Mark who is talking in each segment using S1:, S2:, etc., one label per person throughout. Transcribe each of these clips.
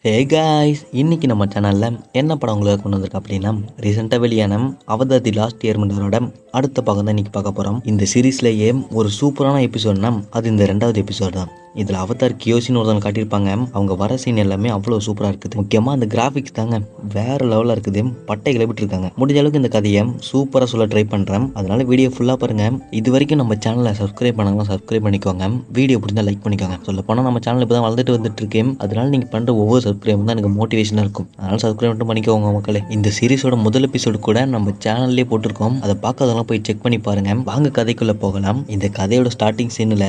S1: Hey guys, இன்னைக்கு நம்ம சேனலில் என்ன படம் உங்களுக்கு கொண்டு வந்திருக்கு அப்படின்னா, ரீசெண்டாக வெளியான அவதார் தி லாஸ்ட் இயர்மெண்டரோட அடுத்த பக்கம் தான் இன்றைக்கி பார்க்க போகிறோம். இந்த சீரீஸ்லேயே ஒரு சூப்பரான எபிசோட்னா அது இந்த 2வது எபிசோட் தான். இதில் அவதார் கியோசின்னு ஒருத்தவங்க காட்டியிருப்பாங்க. அவங்க வர சீன் எல்லாமே அவ்வளோ சூப்பராக இருக்குது. முக்கியமாக அந்த கிராஃபிக்ஸ் தாங்க வேறு லெவலில் இருக்குது. பட்டை கிளப்பிட்டு இருக்காங்க. முடிஞ்ச அளவுக்கு இந்த கதையை சூப்பராக சொல்ல ட்ரை பண்ணுறேன். அதனால் வீடியோ ஃபுல்லாக பாருங்கள். இது வரைக்கும் நம்ம சேனலை சப்ஸ்கிரைப் பண்ணாங்க, சப்ஸ்கிரைப் பண்ணிக்கோங்க. வீடியோ பிடிச்சா லைக் பண்ணிக்கோங்க. சொல்ல போனால் நம்ம சேனல் இப்போ தான் வளர்ந்துட்டு வந்துட்டு இருக்கேன். அதனால் நீங்கள் பண்ணுற ஒவ்வொரு சப்ஸ்கிரைப் தான் எனக்கு மோட்டிவேஷனாக இருக்கும். அதனால் சப்ஸ்கிரைப் மட்டும் பண்ணிக்கோங்க மக்களே. இந்த சீரிஸோட முதல் எபிசோடு கூட நம்ம சேனல்லே போட்டிருக்கோம். அதை பார்க்காதவங்களாம் போய் செக் பண்ணி பாருங்க. வாங்க கதைக்குள்ளே போகலாம். இந்த கதையோட ஸ்டார்டிங் சீனில்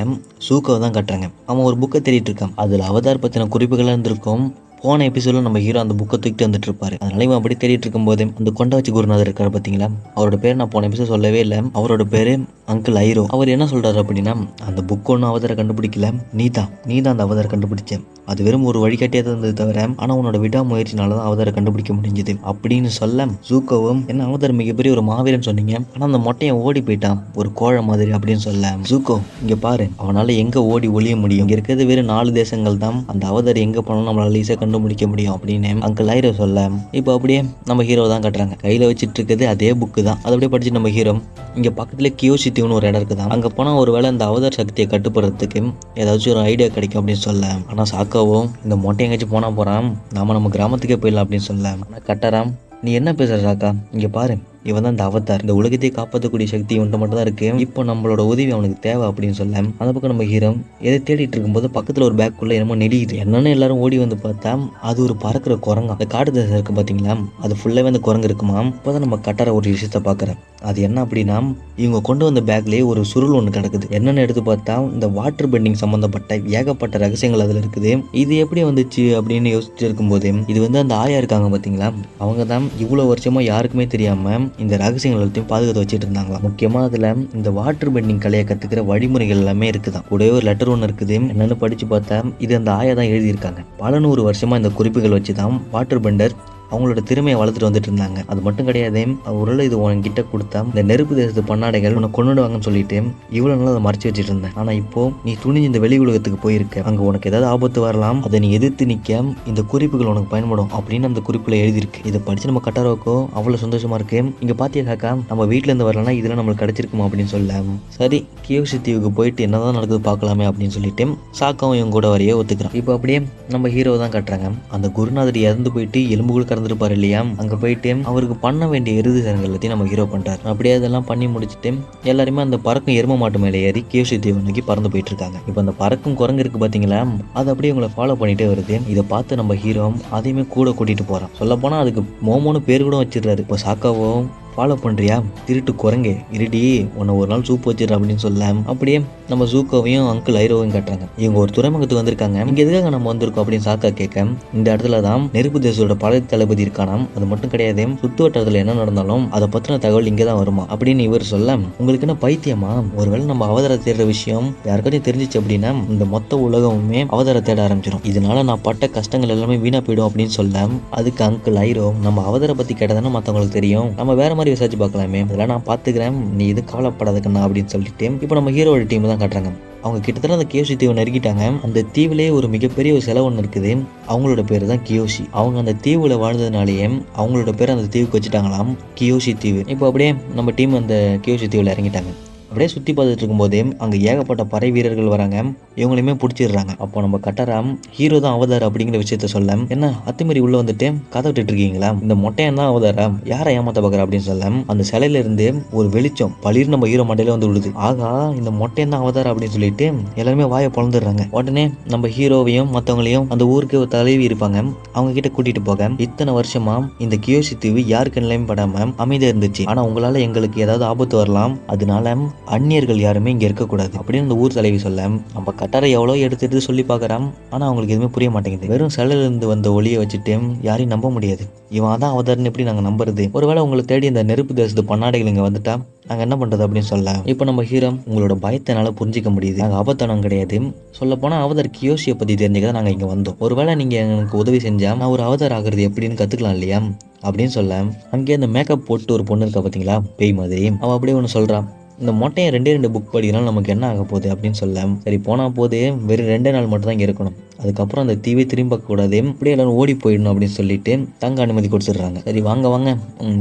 S1: சூக்கோ தான் கட்டுறாங்க. அவன் ஒரு புக்கை தேடிட்டு இருக்கான். அதில் அவதார் பற்றின குறிப்புகளாக இருந்திருக்கும். போன எபிசோடில் நம்ம ஹீரோ அந்த புக்கை தூக்கிட்டு வந்துட்டு இருப்பாரு. அதனால இவன் அப்படி தேடிட்டு இருக்கும்போது அந்த கொண்ட வச்சு குருநாதர் இருக்காரு பார்த்தீங்களா, அவரோட பேர் நான் போன எபிசோட் சொல்லவே இல்லை. அவரோட பேர் அங்கிள் ஐரோ. அவர் என்ன சொல்றாரு அப்படின்னா, அந்த புக் ஒன்றும் அவதாரை கண்டுபிடிக்கல, நீ தான் அந்த அவதாரை கண்டுபிடிச்சேன். அது வெறும் ஒரு வழிகாட்டியாக தான் இருந்தது தவிர, ஆனால் உன்னோட விடாமுயற்சினால தான் அவதாரை கண்டுபிடிக்க முடிஞ்சது அப்படின்னு சொல்ல, ஜூக்கோவும் என்ன அவதார் மிகப்பெரிய ஒரு மாவீரன் சொன்னீங்க, ஆனால் அந்த மொட்டையை ஓடி போயிட்டான் ஒரு கோழை மாதிரி அப்படின்னு சொல்ல, ஜூக்கோ இங்கே பாரு, அவனால் எங்கே ஓடி ஒளிய முடியும், இங்கே இருக்கிறது வெறும் 4 தேசங்கள் தான், அந்த அவதார் எங்கே போனாலும் நம்மளால ஈஸியாக கண்டுபிடிக்க முடியும் அப்படின்னு அங்கிள் ஐரோ சொல்ல, இப்போ அப்படியே நம்ம ஹீரோ தான் கட்டுறாங்க. கையில் வச்சுட்டு இருக்குது அதே புக்கு தான். அதை அப்படியே படிச்சு நம்ம ஹீரோ இங்கே பக்கத்தில் கியோஷி தீவுன்னு ஒரு இடம் இருக்குதான், அங்கே போனால் ஒரு வேளை இந்த அவதார் சக்தியை கட்டுப்படுறதுக்கு ஏதாச்சும் ஒரு ஐடியா கிடைக்கும் அப்படின்னு சொல்ல, ஆனால் சாக்காவும் இந்த மொட்டை எங்கேயாச்சும் போனால் போகிறான், நம்ம கிராமத்துக்கே போயிடலாம் அப்படின்னு சொல்ல, ஆனால் கட்டறான் நீ என்ன பேசுற சாக்கா, இங்கே பாரு, இவன் தான் இந்த அவதார், இந்த உலகத்தை காப்பாற்றக்கூடிய சக்தி இவன்ட்ட மட்டும் தான் இருக்கு, இப்போ நம்மளோட உதவி அவனுக்கு தேவை அப்படின்னு சொல்ல, அந்த பக்கம் நம்ம ஹீரோ எதை தேடிட்டு இருக்கும்போது பக்கத்தில் ஒரு பேக்குள்ள என்னமோ நெடிக்குது. என்னன்னு எல்லாரும் ஓடி வந்து பார்த்தா அது ஒரு பறக்கிற குரங்கா. அந்த காடு தேசம் இருக்கு பார்த்தீங்களா, அது ஃபுல்லாகவே அந்த குரங்கு இருக்குமா. இப்போதான் நம்ம கட்டற ஒரு விஷயத்த பார்க்குறேன். அது என்ன அப்படின்னா, இவங்க கொண்டு வந்த பேக்லேயே ஒரு சுருள் ஒன்று கிடக்குது. என்னென்னு எடுத்து பார்த்தா இந்த வாட்டர் பெண்டிங் சம்மந்தப்பட்ட ஏகப்பட்ட ரகசியங்கள் அதில் இருக்குது. இது எப்படி வந்துச்சு அப்படின்னு யோசிச்சு இருக்கும்போது, இது வந்து அந்த ஆயா இருக்காங்க பார்த்தீங்களா, அவங்க தான் இவ்வளோ வருஷமாக யாருக்குமே தெரியாமல் இந்த ரகசியங்கள் எல்லாத்தையும் பாதுகாத்து வச்சுட்டு இருந்தாங்களாம். முக்கியமாக அதில் இந்த வாட்டர் பெண்டிங் கலையை கற்றுக்கிற வழிமுறைகள் எல்லாமே இருக்குதான். கூடவே ஒரு லெட்டர் ஒன்று இருக்குது. என்னென்னு படித்து பார்த்தா இது அந்த ஆயா தான் எழுதியிருக்காங்க. பல 100 வருஷமாக இந்த குறிப்புகள் வச்சு தான் வாட்டர் பெண்டர் அவங்களோட திறமையை வளர்த்துட்டு வந்துட்டு இருந்தாங்க. அது மட்டும் கிடையாது, ஒரு இது உனக்கிட்ட கொடுத்தா இந்த நெருப்பு தேசத்து பன்னாடைகள் உன்னை கொண்டுடுவாங்கன்னு சொல்லிட்டு இவ்வளோ நாள் அதை மறைச்சு வச்சுட்டு இருந்தேன். ஆனால் இப்போ நீ துணிஞ்சு இந்த வெளி உலகத்துக்கு போயிருக்க, அங்கே உனக்கு ஏதாவது ஆபத்து வரலாம், அதை நீ எதிர்த்து நிற்க இந்த குறிப்புகள் உனக்கு பயன்படும் அப்படின்னு அந்த குறிப்பில் எழுதியிருக்கு. இதை படித்து நம்ம கட்டாரோக்கோ அவ்வளோ சந்தோஷமா இருக்கு. இங்கே பார்த்தியா காக்கா, நம்ம வீட்டிலேருந்து வரலன்னா இதெல்லாம் நம்மளுக்கு கிடைச்சிருக்குமா அப்படின்னு சொல்ல, சரி கியோஷி தீவுக்கு போயிட்டு என்னதான் நடக்குது பார்க்கலாமே அப்படின்னு சொல்லிட்டு சாக்காவும் இவங்க கூட வரையே ஒத்துக்கிறான். இப்போ அப்படியே நம்ம ஹீரோ தான் கட்டுறாங்க. அந்த குருநாதர் இறந்து போயிட்டு எலும்புகள் இருப்பாரு இல்லையா, அங்க போயிட்டு அவருக்கு பண்ண வேண்டிய இறுதி சடங்குகள் எல்லாத்தையும் நம்ம ஹீரோ பண்றாரு. அப்படியே அதெல்லாம் பண்ணி முடிச்சுட்டு எல்லாருமே அந்த பறக்கும் எரும மாட்டு மேலே ஏறி கியோஷி தீவு நோக்கி பறந்து போயிட்டு இருக்காங்க. இப்போ அந்த பறக்கும் குரங்கு இருக்கு பாத்தீங்களா, அது அப்படியே உங்களை ஃபாலோ பண்ணிட்டே வருது. இதை பார்த்து நம்ம ஹீரோ அதையுமே கூட கூட்டிட்டு போறான். சொல்ல போனா அதுக்கு மோமோன்னு பேர் கூட வச்சிடுறாரு. இப்போ சாக்காவும் ஃபாலோ பண்ணுறியா திருட்டு குரங்கே இருடி, உன்னை ஒரு நாள் சூப் வச்சிடற அப்படின்னு சொல்ல, அப்படியே நம்ம ஜூக்கோவையும் அங்கிள் ஐரோவையும் கட்டுறாங்க. இவங்க ஒரு துறைமுகத்துக்கு வந்திருக்காங்க. இங்கே எதுக்காக நம்ம வந்திருக்கோம் அப்படின்னு சாக்கா கேட்க, இந்த இடத்துல தான் நெருப்பு தேசத்தோட பழைய தளபதி இருக்கானாம். அது மட்டும் கிடையாது, சுத்து வட்டாரத்தில் என்ன நடந்தாலும் அதை பற்றின தகவல் இங்கே தான் வருமா அப்படின்னு இவர் சொல்ல, உங்களுக்கு என்ன பைத்தியமா, ஒருவேளை நம்ம அவதார தேடுற விஷயம் யாருக்காச்சும் தெரிஞ்சிச்சு அப்படின்னா இந்த மொத்த உலகமுமே அவதார தேட ஆரம்பிச்சிடும், இதனால நான் பட்ட கஷ்டங்கள் எல்லாமே வீணா போயிடும் அப்படின்னு சொல்ல, அதுக்கு அங்கிள் ஐரோ நம்ம அவதார பற்றி கேட்டதானே மற்றவங்களுக்கு தெரியும், நம்ம வேற விசாரிச்சு பார்க்கலாமே, அதெல்லாம் நான் பார்த்துக்கிறேன், நீ இது கவலைப்படாத கண்ணா அப்படின்னு சொல்லிட்டு இப்போ நம்ம ஹீரோட டீம் தான் காட்டுறாங்க. அவங்க கிட்டத்தட்ட அந்த கியோஷி தீவை நெருக்கிட்டாங்க. அந்த தீவிலே ஒரு மிகப்பெரிய ஒரு சிலை ஒன்று இருக்குது. அவங்களோட பேர் தான் கியோஷி. அவங்க அந்த தீவுல வாழ்ந்ததுனாலேயே அவங்களோட பேர் அந்த தீவுக்கு வச்சுட்டாங்களாம், கியோஷி தீவு. இப்போ அப்படியே நம்ம டீம் அந்த கியோஷி தீவில் இறங்கிட்டாங்க. அப்படியே சுற்றி பார்த்துட்டு இருக்கும்போதே அங்கே ஏகப்பட்ட படை வீரர்கள் வராங்க. இவங்களையுமே பிடிச்சிடுறாங்க. அப்போ நம்ம கட்டராம் ஹீரோ தான் அவதார் அப்படிங்கிற விஷயத்த சொல்ல, என்ன அத்துமீறி உள்ள வந்துட்டு கதை விட்டுட்டு இருக்கீங்களா, இந்த மொட்டையன் தான் அவதாரா, யாரை ஏமாத்த பார்க்குற அப்படின்னு சொல்ல, அந்த சிலையில இருந்து ஒரு வெளிச்சம் பளிர் நம்ம ஹீரோ மண்டையில வந்து விழுது. ஆகா, இந்த மொட்டையன் தான் அவதார் அப்படின்னு சொல்லிட்டு எல்லாருமே வாயை பொழந்துடுறாங்க. உடனே நம்ம ஹீரோவையும் மற்றவங்களையும் அந்த ஊருக்கு ஒரு தலைவி இருப்பாங்க, அவங்க கிட்ட கூட்டிட்டு போக, இத்தனை வருஷமா இந்த கியோஷி தீவு யாருக்கு நிலையும் படாம அமைதியா இருந்துச்சு, ஆனா உங்களால எங்களுக்கு ஏதாவது ஆபத்து வரலாம், அதனால அந்நியர்கள் யாருமே இங்கே இருக்கக்கூடாது அப்படின்னு அந்த ஊர் தலைவி சொல்ல, நம்ம கட்டாரை எவ்வளோ எடுத்துட்டு சொல்லி பார்க்குறான், ஆனால் அவங்களுக்கு எதுவுமே புரிய மாட்டேங்குது. வெறும் சிலையிலிருந்து வந்த ஒளியை வச்சுட்டு யாரையும் நம்ப முடியாது, இவன் தான் அவதார்னு எப்படி நாங்கள் நம்புறது, ஒருவேளை உங்களை தேடி இந்த நெருப்பு தேசத்து பன்னாடைகள் இங்கே வந்துட்டா நாங்கள் என்ன பண்ணுறது அப்படின்னு சொல்ல, இப்போ நம்ம ஹீரோ உங்களோட பயத்தை என்னால் புரிஞ்சிக்க முடியுது, நாங்கள் ஆபத்தானம் கிடையாது, சொல்ல போனால் அவதார் கியோஷியை பற்றி தெரிஞ்சுக்க நாங்கள் இங்கே வந்தோம், ஒருவேளை நீங்கள் எனக்கு உதவி செஞ்சால் நான் ஒரு அவதார் ஆகிறது எப்படின்னு கற்றுக்கலாம் இல்லையா அப்படின்னு சொல்ல, அங்கேயே அந்த மேக்கப் போட்டு ஒரு பொண்ணு இருக்கா பார்த்தீங்களா பேய் மாதிரி, அவள் அப்படியே ஒன்று சொல்கிறான், இந்த மொட்டையை 2 புக் படிக்கிறனால நமக்கு என்ன ஆக போகுது அப்படின்னு சொல்ல, சரி போனால் போது வெறும் 2 நாள் மட்டும் தான் இங்கே இருக்கணும், அதுக்கப்புறம் அந்த தீவை திரும்பி பார்க்கக்கூடாது, அப்படியே எல்லாரும் ஓடி போயிடணும் அப்படின்னு சொல்லிட்டு தங்க அனுமதி கொடுத்துட்றாங்க. சரி வாங்க வாங்க,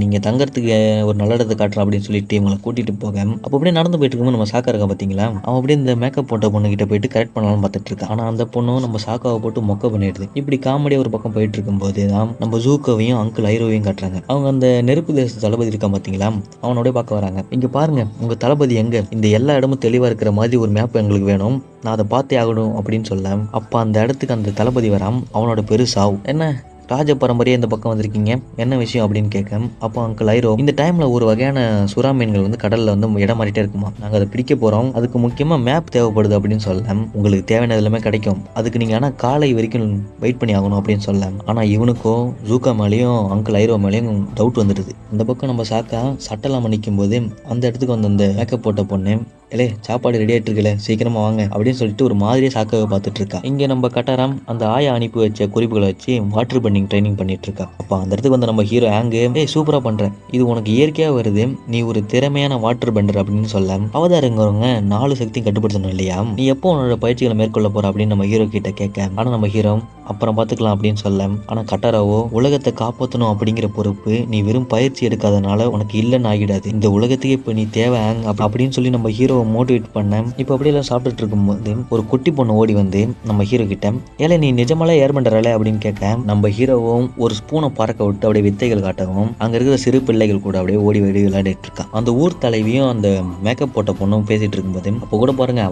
S1: நீங்கள் தங்கறதுக்கு ஒரு நல்ல இடத்தை காட்டுறோம் அப்படின்னு சொல்லிட்டு இவங்களை கூட்டிகிட்டு போக அப்போ அப்படியே நடந்து போயிட்டு இருக்கும்போது நம்ம சாக்கா இருக்கா பார்த்தீங்களா, அவன் அப்படியே இந்த மேக்கப் போட்ட பொண்ணுகிட்ட போயிட்டு கரெக்ட் பண்ணலாம்னு பார்த்துட்டு இருக்கான். ஆனால் அந்த பொண்ணும் நம்ம சாக்காவை போட்டு மொக்க பண்ணிடுது. இப்படி காமெடியாக ஒரு பக்கம் போயிட்டு இருக்கும்போது தான் நம்ம ஜூக்கோவையும் அங்கிள் ஐரோவையும் காட்டுறாங்க. அவங்க அந்த நெருப்பு தேச தளபதி இருக்கான் பார்த்தீங்களா, அவனோட பார்க்க வராங்க. இங்கே பாருங்க உங்கள் தளபதி எங்க, இந்த எல்லா இடமும் தெளிவாக இருக்கிற மாதிரி ஒரு மேப் எங்களுக்கு வேணும், நான் அதை பார்த்தே ஆகணும் அப்படின்னு சொல்ல அப்போ அந்த இடத்துக்கு அந்த தளபதி வரான். அவனோட பெரு சாவு. என்ன ராஜ பரம்பரையே இந்த பக்கம் வந்திருக்கீங்க, என்ன விஷயம் அப்படின்னு கேட்க அப்போ அங்கிள் ஐரோ, இந்த டைம்ல ஒரு வகையான சுறா மீன்கள் வந்து கடல்ல வந்து இடம் மாறிட்டே இருக்குமா, நாங்கள் அதை பிடிக்க போறோம், அதுக்கு முக்கியமா மேப் தேவைப்படுது அப்படின்னு சொல்ல உங்களுக்கு தேவையான எல்லாமே கிடைக்கும், அதுக்கு நீங்க ஆனால் காலை வரைக்கும் வெயிட் பண்ணி ஆகணும் அப்படின்னு சொல்ல ஆனால் இவனுக்கும் ஜூக்கா மேலேயும் அங்கிள் ஐரோ மேலேயும் டவுட் வந்துடுது. இந்த பக்கம் நம்ம சாக்கா சட்டெல்லாம் நிற்கும் போது அந்த இடத்துக்கு வந்து அந்த மேக்கப் போட்ட பொண்ணு, இல்லை சாப்பாடு ரெடி ஆகிட்டு இருக்கல சீக்கிரமா வாங்க அப்படின்னு சொல்லிட்டு ஒரு மாதிரியே சாக்காவை பார்த்துட்டு இருக்கா. இங்கே நம்ம கட்டாராம் அந்த ஆயா அனுப்பி வச்ச குறிப்புகளை வச்சு வாட்டர் பெண்டிங் ட்ரைனிங் பண்ணிட்டு இருக்கா. அப்போ அந்த இடத்துக்கு வந்து நம்ம ஹீரோ ஆங்கு, சூப்பரா பண்ற, இது உனக்கு இயற்கையாக வருது, நீ ஒரு திறமையான வாட்டர் பெண்டர் அப்படின்னு சொல்ல அவதாரங்கிறவங்க 4 சக்தியும் கட்டுப்படுத்தணும் இல்லையா, நீ எப்போ உன்னோட பயிற்சிகளை மேற்கொள்ள போற அப்படின்னு நம்ம ஹீரோ கிட்ட கேட்க ஆனால் நம்ம ஹீரோ அப்புறம் பார்த்துக்கலாம் அப்படின்னு சொல்ல ஆனால் கட்டாராவோ உலகத்தை காப்பாற்றணும் அப்படிங்கிற பொறுப்பு நீ வெறும் பயிற்சி எடுக்காதனால உனக்கு இல்லைன்னு ஆகிடாது, இந்த உலகத்துக்கு இப்போ நீ தேவை அப்படின்னு சொல்லி நம்ம ஹீரோ மோட்டிவேட் பண்ண இப்போ அப்படியெல்லாம் சாப்பிட்டுட்டு இருக்கும்போது ஒரு குட்டி பொண்ணு ஓடி வந்து நம்ம ஹீரோ கிட்ட, ஏல நீ நிஜமாலே ஏர் பண்றல அப்படின்னு கேட்க நம்ம ஹீரோவும் ஒரு ஸ்பூனை பறக்க விட்டு அப்படியே வித்தைகள் காட்டவும் அங்க இருக்கிற சிறு பிள்ளைகள் கூட அப்படியே ஓடி ஓடி விளையாடிட்டு இருக்கான். அந்த ஊர் தலைவியும் அந்த மேக்கப் போட்ட பொண்ணும் பேசிட்டு இருக்கும்போது அப்போ கூட பாருங்க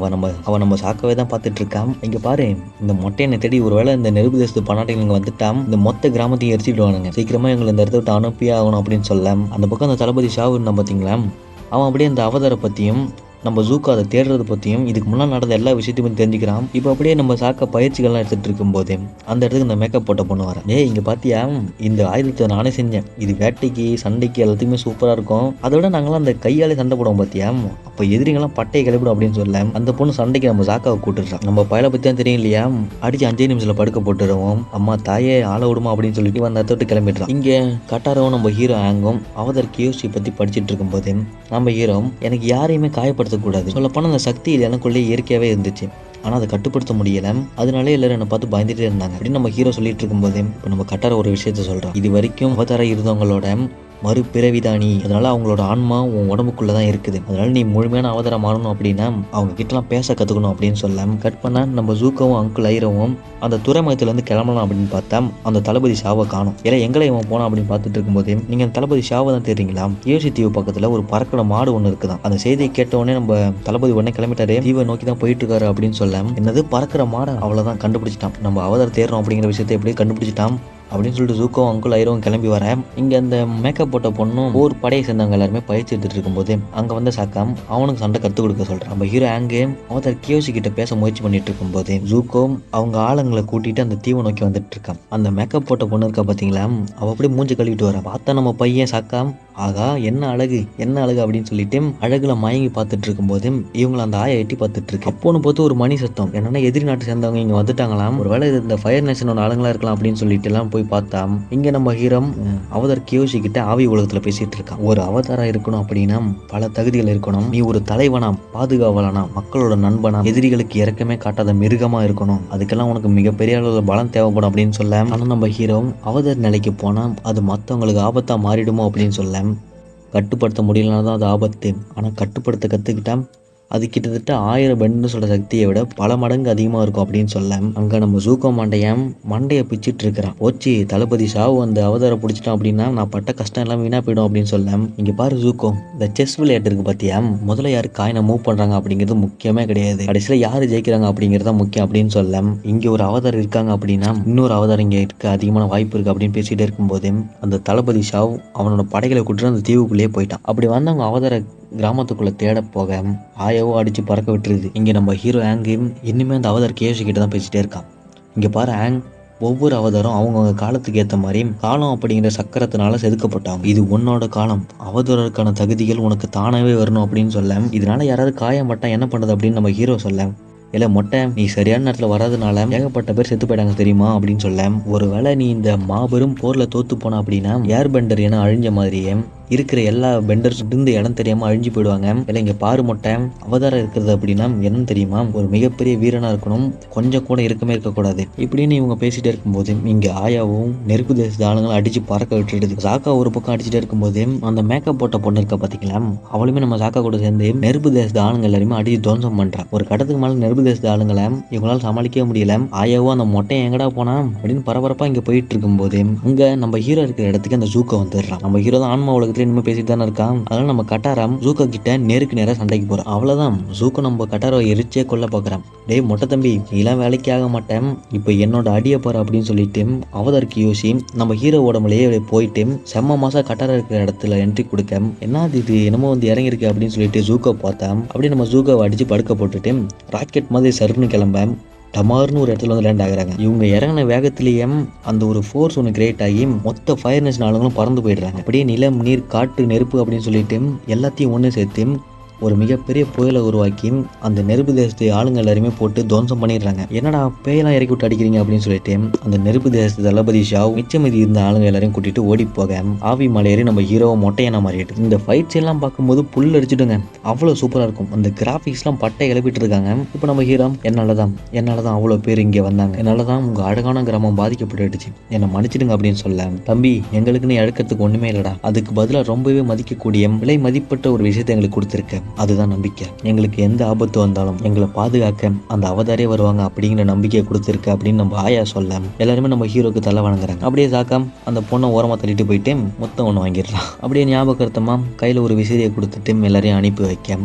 S1: அவ நம்ம சாக்கவே தான் பார்த்துட்டு இருக்கான். இங்க பாரு இந்த மொட்டையனை தேடி ஒருவேளை இந்த நெருப்பு தேசத்து பணாட்டைகள் இங்க வந்துட்டான், இந்த மொத்த கிராமத்தையும் எரிச்சிடுவானுங்க, சீக்கிரமா எங்களை இந்த இடத்த விட்டு அனுப்பியே ஆகணும் அப்படின்னு சொல்ல அந்த பக்கம் அந்த தளபதி ஷாவு இருந்தான் பார்த்தீங்களா, அவன் அப்படியே அந்த அவதார பற்றியும் நம்ம ஜூக்கா அதை தேடுறது பற்றியும் இதுக்கு முன்னால் நடந்த எல்லா விஷயத்தையும் தெரிஞ்சுக்கிறான். இப்போ அப்படியே நம்ம சாக்க பயிற்சிகள்லாம் எடுத்துகிட்டு இருக்கும்போதே அந்த இடத்துக்கு இந்த மேக்கப் போட்ட பொண்ணு வரேன். இங்கே பார்த்தியா இந்த ஆயுதத்தை நானே செஞ்சேன், இது வேட்டைக்கு சண்டைக்கு எல்லாத்துக்குமே சூப்பராக இருக்கும், அதை விட நாங்களாம் அந்த கையாலே சண்டை போடுவோம் பார்த்தியா, அப்போ எதிரிங்கெல்லாம் பட்டையை கிளப்பிடும் அப்படின்னு சொல்ல அந்த பொண்ணு சண்டைக்கு நம்ம சாக்காவை கூட்டுறான். நம்ம பயலை பற்றி தான் தெரியும் இல்லையா, அடிச்சு 5 நிமிஷத்தில் படுக்க போட்டுருவோம், அம்மா தாயே ஆள விடுமா அப்படின்னு சொல்லிட்டு அந்த இடத்த விட்டு கிளம்பிடுறான். இங்கே கட்டாரவும் நம்ம ஹீரோ ஆங்கும் அவதர் கியோசி பற்றி படிச்சுட்டு இருக்கும்போது நம்ம ஹீரோ, எனக்கு யாரையுமே காயப்படுத்தக்கூடாது, சொல்லப்போனால் அந்த சக்தி எனக்குள்ளே இயற்கையாகவே இருந்துச்சு, ஆனால் அதை கட்டுப்படுத்த முடியலை, அதனாலே எல்லாரும் என்னை பார்த்து பயந்துட்டே இருந்தாங்க அப்படின்னு நம்ம ஹீரோ சொல்லிட்டு இருக்கும்போது இப்போ நம்ம கட்டார ஒரு விஷயத்த சொல்கிறோம், இது வரைக்கும் அவதார இருந்தவங்களோட மறுபிறவிதானி, அதனால அவங்களோட ஆன்மா உன் உடம்புக்குள்ள தான் இருக்குது, அதனால நீ முழுமையான அவதாரம் ஆகணும் அப்படின்னா அவங்க கிட்டலாம் பேச கற்றுக்கணும் அப்படின்னு சொல்ல கட் பண்ண நம்ம ஜூக்கவும் அங்கிள் ஐரோவும் அந்த துறைமுகத்துலேருந்து கிளம்பலாம் அப்படின்னு பார்த்தா அந்த தளபதி ஷாவை காணும். ஏன்னா எங்களை இவன் போனான் அப்படின்னு பார்த்துட்டு இருக்கும்போது நீங்கள் அந்த தளபதி ஷாவை தான் தெரியுங்களா, யோசி தீவு பக்கத்தில் ஒரு பறக்கிற மாடு ஒன்று இருக்குதான், அந்த செய்தியை கேட்டவுடனே நம்ம தளபதி உடனே கிளம்பிட்டாரு, தீவை நோக்கி தான் போயிட்டு இருக்காரு அப்படின்னு சொல்ல என்னது பறக்கிற மாடை அவ்வளோதான் கண்டுபிடிச்சிட்டான், நம்ம அவதாரம் தேடுறோம் அப்படிங்கிற விஷயத்தை எப்படி கண்டுபிடிச்சிட்டான் அப்படின்னு சொல்லிட்டு ஜூக்கோ அங்கிள் ஐரோவும் கிளம்பி வரேன். இங்கே அந்த மேக்கப் போட்ட பொண்ணும் ஒரு படையை சேர்ந்தவங்க எல்லாருமே பயிற்சி எடுத்துட்டு இருக்கும்போது அங்கே வந்து சாக்காம் அவனுக்கு சண்டை கற்றுக் கொடுக்க சொல்கிறான். நம்ம ஹீரோ ஆங்கே அவதார் கியோசி கிட்ட பேச முயற்சி பண்ணிட்டு இருக்கும்போது ஜூக்கோ அவங்க ஆளுங்களை கூட்டிட்டு அந்த தீவை நோக்கி வந்துட்டு இருக்கான். அந்த மேக்கப் போட்ட பொண்ணு இருக்கா பார்த்தீங்களா, அவள் அப்படியே மூஞ்சி கழுவிட்டு வரா. பார்த்தா நம்ம பையன் சாக்காம், ஆகா என்ன அழகு என்ன அழகு அப்படின்னு சொல்லிட்டு அழகுல மயங்கி பார்த்துட்டு இருக்கும்போது இவங்களை அந்த ஆயை எட்டி பார்த்துட்டு இருக்கு. அப்போன்னு பார்த்து ஒரு மணி சத்தம், என்னன்னா எதிரி நாட்டு சேர்ந்தவங்க இங்கே வந்துட்டாங்களாம், ஒருவேளை இந்த ஃபயர் நேஷனோட ஆளுங்களா இருக்கலாம் அப்படின்னு சொல்லிட்டு எல்லாம் போய் பார்த்தா இங்க நம்ம ஹீரோ அவதார் கியோசி கிட்ட ஆவி உலகத்துல பேசிட்டு இருக்கான். ஒரு அவதாரா இருக்கணும் அப்படின்னா பல தகுதிகள் இருக்கணும், நீ ஒரு தலைவனா பாதுகாவலனா மக்களோட நண்பனா எதிரிகளுக்கு இறக்கமே காட்டாத மிருகமா இருக்கணும், அதுக்கெல்லாம் உனக்கு மிகப்பெரிய அளவுல பலம் தேவைப்படும் அப்படின்னு சொல்ல ஆனா நம்ம ஹீரோ அவதார் நிலைக்கு போனா அது மற்றவங்களுக்கு ஆபத்தா மாறிடுமோ அப்படின்னு சொல்ல கட்டுப்படுத்த முடியலனா தான் அது ஆபத்து, ஆனால் கட்டுப்படுத்த கற்றுக்கிட்டா அது கிட்டத்தட்ட 1000 பெண்டர்ஸோட சக்தியை விட பல மடங்கு அதிகமாக இருக்கும் அப்படின்னு சொல்ல அங்கே நம்ம ஜூக்கோ மண்டையை பிச்சுட்டு இருக்கிறான். ஓச்சி தளபதி ஷாவு அந்த அவதாரம் பிடிச்சிட்டான் அப்படின்னா நான் பட்ட கஷ்டம் எல்லாம் வீணா போயிடும் அப்படின்னு சொல்ல இங்கே பாரு ஜூக்கோ, இந்த செஸ் விளையாட்டு இருக்கு பார்த்தியா, முதல்ல யார் காயினை மூவ் பண்ணுறாங்க அப்படிங்கிறது முக்கியமே கிடையாது, கடைசியில் யார் ஜெயிக்கிறாங்க அப்படிங்கிறத முக்கியம் அப்படின்னு சொல்ல இங்கே ஒரு அவதாரம் இருக்காங்க அப்படின்னா இன்னொரு அவதாரம் இங்கே இருக்க அதிகமான வாய்ப்பு இருக்குது அப்படின்னு பேசிகிட்டே இருக்கும்போது அந்த தளபதி ஷாவ் அவனோட படைகளை கூட்டிட்டு அந்த தீவுக்குள்ளேயே போயிட்டான். அப்படி வந்தவங்க அவதார கிராமத்துக்குள்ளே தேட போக ஆயவோ அடித்து பறக்க விட்டுருது. இங்கே நம்ம ஹீரோ ஆங்கு இன்னுமே அந்த அவதார் கேஷி கிட்ட தான் பேசிகிட்டே இருக்கான். இங்கே பாரு ஆங், ஒவ்வொரு அவதாரம் அவங்கவுங்க காலத்துக்கு ஏற்ற மாதிரி காலம் அப்படிங்கிற சக்கரத்தினால செதுக்கப்பட்டாங்க, இது உன்னோட காலம், அவதாரருக்கான தகுதிகள் உனக்கு தானாகவே வரணும் அப்படின்னு சொல்ல இதனால யாராவது காயப்பட்டா என்ன பண்ணுறது அப்படின்னு நம்ம ஹீரோ சொல்ல இல்லை மொட்டை நீ சரியான நேரத்தில் வராதனால ஏகப்பட்ட பேர் செத்து போயிட்டாங்க தெரியுமா அப்படின்னு சொல்ல ஒருவேளை நீ இந்த மாபெரும் போரில் தோத்து போன அப்படின்னா ஏர் பெண்டர் என அழிஞ்ச மாதிரியே இருக்கிற எல்லா பெண்டர்ஸ் இருந்து இடம் தெரியாம அழிஞ்சு போயிடுவாங்க. இல்லை இங்க பாரு மொட்டை, அவதாரம் இருக்கிறது அப்படின்னா என்னன்னு தெரியுமா, ஒரு மிகப்பெரிய வீரனா இருக்கணும், கொஞ்சம் கூட இருக்கமே இருக்கக்கூடாது இப்படின்னு இவங்க பேசிட்டே இருக்கும்போது இங்க ஆயாவும் நெருப்பு தேசத்து ஆளுங்களை அடிச்சு பறக்க விட்டுடுது. சாக்கா ஒரு பக்கம் அடிச்சுட்டே இருக்கும்போது அந்த மேக்கப் போட்ட பொண்ணு இருக்க பாத்தீங்களா, அவளுமே நம்ம சாக்கா கூட சேர்ந்து நெருப்பு தேசத்து ஆளுங்க எல்லாருமே அடிச்சு துவம்சம் பண்றான். ஒரு கடத்துக்கு மேல நெருப்பு தேசத்து ஆளுங்களை இவங்களால சமாளிக்கவே முடியல. ஆயாவும் அந்த மொட்டை எங்கடா போனா அப்படின்னு பரபரப்பா இங்க போயிட்டு இருக்கும்போது இங்க நம்ம ஹீரோ இருக்கிற இடத்துக்கு அந்த ஜூக்கா வந்துடுறான். நம்ம ஹீரோ தான் ஆன்மா உலகத்துல இனிமே பேசிட்டு தானே இருக்கான். அதனால நம்ம கட்டாராம் ஜூக்கா கிட்ட நேருக்கு நேரம் சண்டைக்கு போறோம். அவ்வளவுதான், ஜூக்கா நம்ம கட்டாரை எரிச்சே கொல்ல பாக்குறான். டேய் மொட்டை தம்பி, நீலாம் வேலைக்கு ஆக மாட்டேன், இப்போ என்னோட அடியை பாரு அப்படின்னு சொல்லிட்டு அவதாருக்கு யோசி நம்ம ஹீரோ உடம்புலயே போயிட்டு செம்ம மாசா கட்டார இருக்கிற இடத்துல என்ட்ரி கொடுக்க, என்னது இது என்னமோ வந்து இறங்கிருக்கு அப்படின்னு சொல்லிட்டு ஜூக்கா பார்த்தேன். அப்படியே நம்ம ஜூக்காவை அடிச்சு படுக்க போட்டுட்டு ராக்கெட் மாதிரி சருன்னு கிளம்ப டமார்னு ஒரு இடத்துல வந்து லேண்ட் ஆகுறாங்க. இவங்க இறங்கின வேகத்திலேயே அந்த ஒரு ஃபோர்ஸ் ஒன்று கிரியேட் ஆகி மொத்த ஃபயர் நேஷன் ஆளுங்களும் பறந்து போயிடுறாங்க. அப்படியே நிலம், நீர், காற்று, நெருப்பு அப்படின்னு சொல்லிட்டு எல்லாத்தையும் ஒன்று சேர்த்து ஒரு மிகப்பெரிய புயலை உருவாக்கி அந்த நெருப்பு தேசத்து ஆளுங்க எல்லாருமே போட்டு துவம்சம் பண்ணிடுறாங்க. என்னடா பேயெல்லாம் இறக்கி விட்டு அடிக்கிறீங்க அப்படின்னு சொல்லிட்டு அந்த நெருப்பு தேசத்து தளபதி ஷாவ் மிச்சமதி இருந்த ஆளுங்க எல்லாரையும் கூட்டிட்டு ஓடி போக ஆவி மலையேறி நம்ம ஹீரோவை மொட்டையான மாறிட்டு இந்த ஃபைட்ஸ் எல்லாம் பார்க்கும்போது புல் அடிச்சுடுங்க, அவ்வளோ சூப்பராக இருக்கும். அந்த கிராஃபிக்ஸ்லாம் பட்டை கிளப்பிட்டு இருக்காங்க. இப்போ நம்ம ஹீரோ என்னாலதான் அவ்வளோ பேர் இங்கே வந்தாங்க, என்னாலதான் உங்க அழகான கிராமம் பாதிக்கப்பட்டுடுச்சு, என்னை மன்னிச்சிடுங்க அப்படின்னு சொல்ல, தம்பி எங்களுக்குன்னு எடுக்கிறதுக்கு ஒண்ணுமே இல்லடா, அதுக்கு பதிலாக ரொம்பவே மதிக்கக்கூடிய விலை மதிப்பட்ட ஒரு விஷயத்தை எங்களுக்கு கொடுத்துருக்க, அதுதான் நம்பிக்கை. எங்களுக்கு எந்த ஆபத்து வந்தாலும் எங்களை பாதுகாக்க அந்த அவதாரே வருவாங்க அப்படிங்கிற நம்பிக்கையை கொடுத்துருக்க அப்படின்னு நம்ம ஆயா சொல்ல எல்லாருமே நம்ம ஹீரோக்கு தலை வணங்குறாங்க. அப்படியே சாக்கா அந்த பொண்ணை ஓரமா தள்ளிட்டு போயிட்டு மொத்தம் ஒன்று வாங்கிடலாம். அப்படியே ஞாபகத்தமா கையில ஒரு விசிறியை கொடுத்துட்டு எல்லாரையும் அனுப்பி வைக்க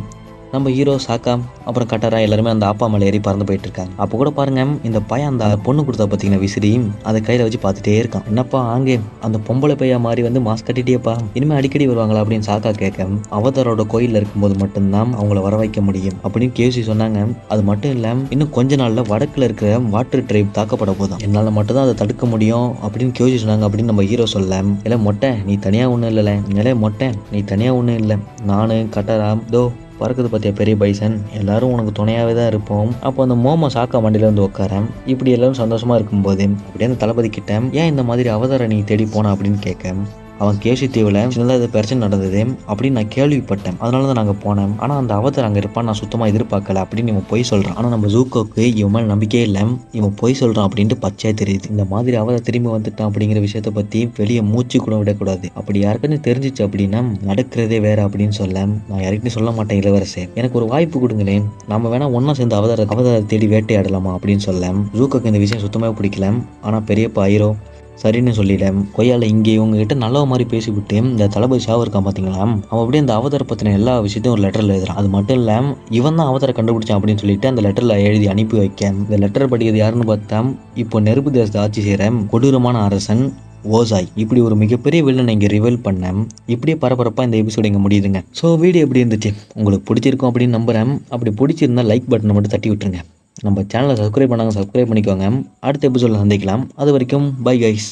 S1: நம்ம ஹீரோ சாக்கா அப்புறம் கட்டாரா எல்லாருமே அந்த ஆப்பா மலை ஏறி பறந்து போயிட்டு இருக்காங்க. அப்போ கூட பாருங்க, இந்த பையன் அந்த பொண்ணு கொடுத்தா பார்த்தீங்கன்னா விசிறி அதை கையில வச்சு பார்த்துட்டே இருக்கான். என்னப்பா ஆங்கே அந்த பொம்பளை பையா மாதிரி வந்து மாஸ்க் கட்டிட்டேப்பா, இனிமே அடிக்கடி வருவாங்களா அப்படின்னு சாக்கா கேட்க, அவதாரோட கோயிலில் இருக்கும்போது மட்டும்தான் அவங்கள வர வைக்க முடியும் அப்படின்னு கேசி சொன்னாங்க. அது மட்டும் இல்ல, இன்னும் கொஞ்ச நாள்ல வடக்குல இருக்கிற வாட்டர் ட்ரைப் தாக்கப்பட போதும், என்னால மட்டும்தான் அதை தடுக்க முடியும் அப்படின்னு கேசி சொன்னாங்க அப்படின்னு நம்ம ஹீரோ சொல்ல, இல்லை மொட்டை நீ தனியா ஒன்றும் இல்லைல்ல, நிலை மொட்டை நீ தனியா ஒன்றும் இல்லை, நானு கட்டாரா தோ பறக்குது பார்த்தியா பெரிய பைசன், எல்லாரும் உனக்கு துணையாகவே தான் இருப்போம். அப்போ அந்த மோமோ சாக்கா வண்டியில வந்து உட்காரேன். இப்படி எல்லாரும் சந்தோஷமா இருக்கும்போது அப்படியே அந்த தளபதி கிட்ட ஏன் இந்த மாதிரி அவதார நீ தேடி போன அப்படின்னு கேட்க, அவன் கேசி தீவில் சின்னதாக பிரச்சனை நடந்தது அப்படின்னு நான் கேள்விப்பட்டேன், அதனால தான் நாங்கள் போனேன், ஆனால் அந்த அவதார் அங்கே இருப்பான் நான் சுத்தமாக எதிர்பார்க்கல அப்படின்னு இவன் பொய் சொல்கிறான். ஆனால் நம்ம ஜூக்கோக்கு இவன் மேலே நம்பிக்கையே இல்லை, இவன் பொய் சொல்கிறான் அப்படின்ட்டு பச்சையாக தெரியுது. இந்த மாதிரி அவதார் திரும்பி வந்துட்டான் அப்படிங்கிற விஷயத்தை பற்றி வெளியே மூச்சு கூட விடக்கூடாது, அப்படி யாருக்குன்னு தெரிஞ்சிச்சு அப்படின்னா நடக்கிறதே வேற அப்படின்னு சொல்ல, நான் யாருக்குன்னு சொல்ல மாட்டேன் இளவரசே, எனக்கு ஒரு வாய்ப்பு கொடுங்களேன், நம்ம வேணா ஒன்றா சேர்ந்து அவதார தேடி வேட்டையாடலாமா அப்படின்னு சொல்ல, ஜூக்கோக்கு இந்த விஷயம் சுத்தமாக பிடிக்கல. ஆனால் பெரியப்பா ஐரோ சரின்னு சொல்லிட்டேன். கொய்யால இங்கே இவங்ககிட்ட நல்ல மாதிரி பேசிவிட்டு இந்த தளபதி ஷாவ் இருக்கான் பார்த்தீங்களா, அவன் அப்படியே அந்த அவதார பற்றின எல்லா விஷயத்தையும் ஒரு லெட்டரில் எழுதுறான். அது மட்டும் இல்லை, இவன் தான் அவதாரை கண்டுபிடிச்சான் அப்படின்னு சொல்லிட்டு அந்த லெட்டரில் எழுதி அனுப்பி வைக்க, இந்த லெட்டர் படிக்கிறது யாருன்னு பார்த்தா இப்போ நெருப்பு தேசத்தை ஆட்சி செய்கிற கொடூரமான அரசன் ஓசாய். இப்படி ஒரு மிகப்பெரிய வில்லனை இங்கே ரிவீல் பண்ணேன். இப்படியே பரபரப்பாக இந்த எபிசோடு இங்கே முடியுதுங்க. ஸோ வீடியோ எப்படி இருந்துச்சு உங்களுக்கு பிடிச்சிருக்கும் அப்படின்னு நம்புகிறேன். அப்படி பிடிச்சிருந்தா லைக் பட்டனை மட்டும் தட்டி விட்டுருங்க. நம்ம சேனலை சப்ஸ்கிரைப் பண்ணாங்க, சப்ஸ்கிரைப் பண்ணிக்கோங்க. அடுத்த எபிசோடில் சந்திக்கலாம். அது வரைக்கும் பை கைஸ்.